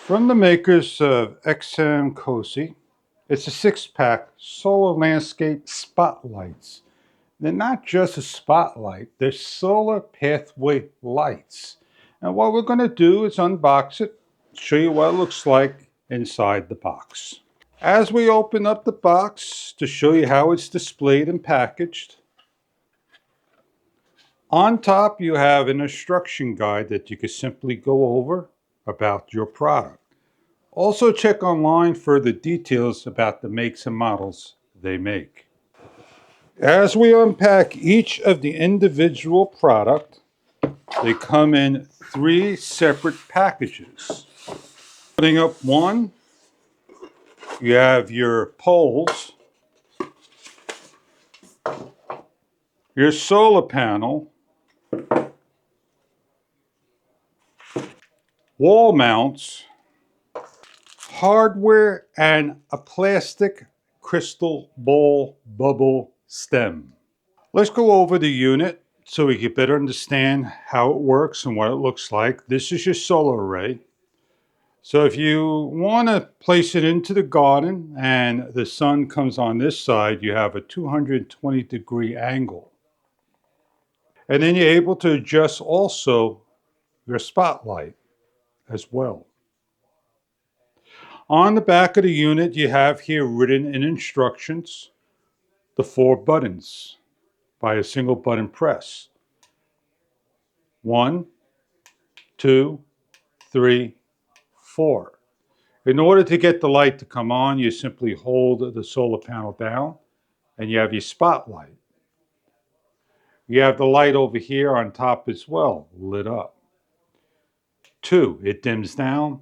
From the makers of XMCOSY, it's a 6-pack solar landscape spotlights. They're not just a spotlight, they're solar pathway lights. And what we're going to do is unbox it, show you what it looks like inside the box. As we open up the box to show you how it's displayed and packaged, on top you have an instruction guide that you can simply go over about your product. Also check online for the details about the makes and models they make. As we unpack each of the individual product, they come in 3 separate packages. Putting up one, you have your poles, your solar panel, wall mounts, hardware, and a plastic crystal ball bubble stem. Let's go over the unit so we can better understand how it works and what it looks like. This is your solar array. So if you want to place it into the garden and the sun comes on this side, you have a 220-degree angle. And then you're able to adjust also your spotlight as well. On the back of the unit, you have here written in instructions the 4 buttons by a single button press. 1, 2, 3, 4. In order to get the light to come on, you simply hold the solar panel down and you have your spotlight. You have the light over here on top as well, lit up. 2, it dims down,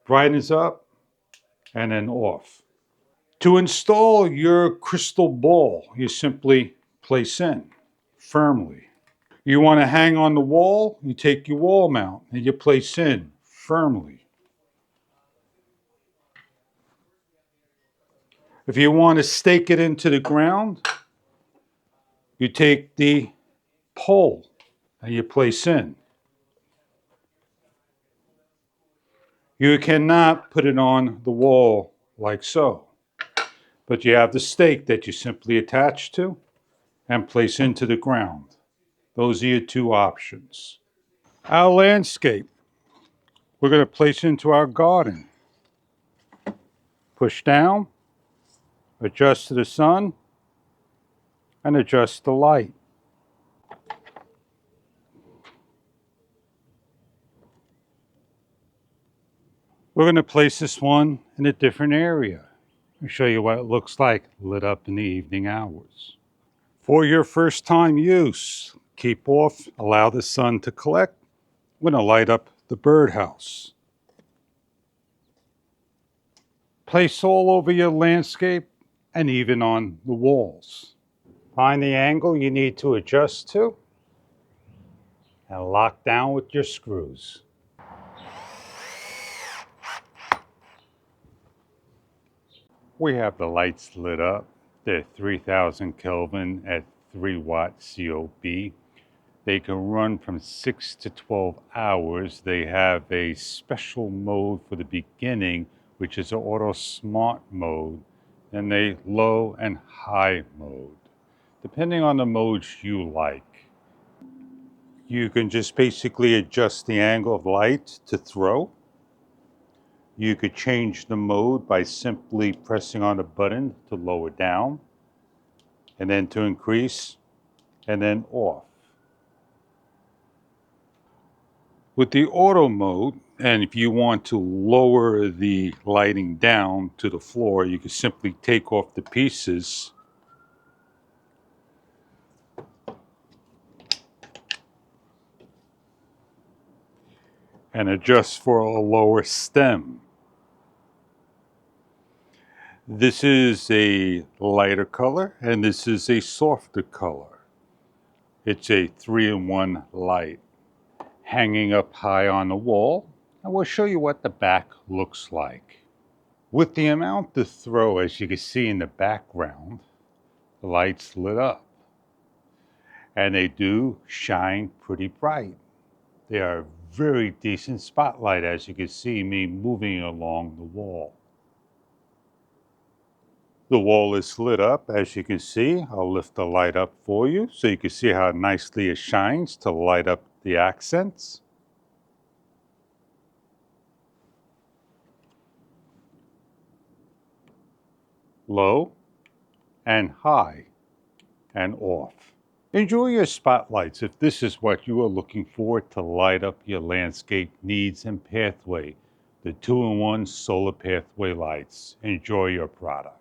brightens up, and then off. To install your crystal ball, you simply place in firmly. You want to hang on the wall, you take your wall mount and you place in firmly. If you want to stake it into the ground, you take the pole and you place in. You cannot put it on the wall like so, but you have the stake that you simply attach to and place into the ground. Those are your 2 options. Our landscape, we're going to place into our garden. Push down, adjust to the sun, and adjust the light. We're going to place this one in a different area. I'll show you what it looks like lit up in the evening hours. For your first time use, keep off, allow the sun to collect. We're going to light up the birdhouse. Place all over your landscape and even on the walls. Find the angle you need to adjust to and lock down with your screws. We have the lights lit up. They're 3000 Kelvin at 3 watt COB. They can run from 6 to 12 hours. They have a special mode for the beginning, which is an auto smart mode, and a low and high mode, depending on the modes you like. You can just basically adjust the angle of light to throw. You could change the mode by simply pressing on a button to lower down, and then to increase, and then off. With the auto mode, and if you want to lower the lighting down to the floor, you can simply take off the pieces and adjust for a lower stem. This is a lighter color and this is a softer color. It's a 3-in-1 light hanging up high on the wall, and we'll show you what the back looks like. With the amount to throw, as you can see in the background, the lights lit up and they do shine pretty bright. They are very decent spotlight, as you can see me moving along the wall. The wall is lit up, as you can see. I'll lift the light up for you so you can see how nicely it shines to light up the accents. Low and high and off. Enjoy your spotlights if this is what you are looking for to light up your landscape needs and pathway. The 2-in-1 solar pathway lights. Enjoy your product.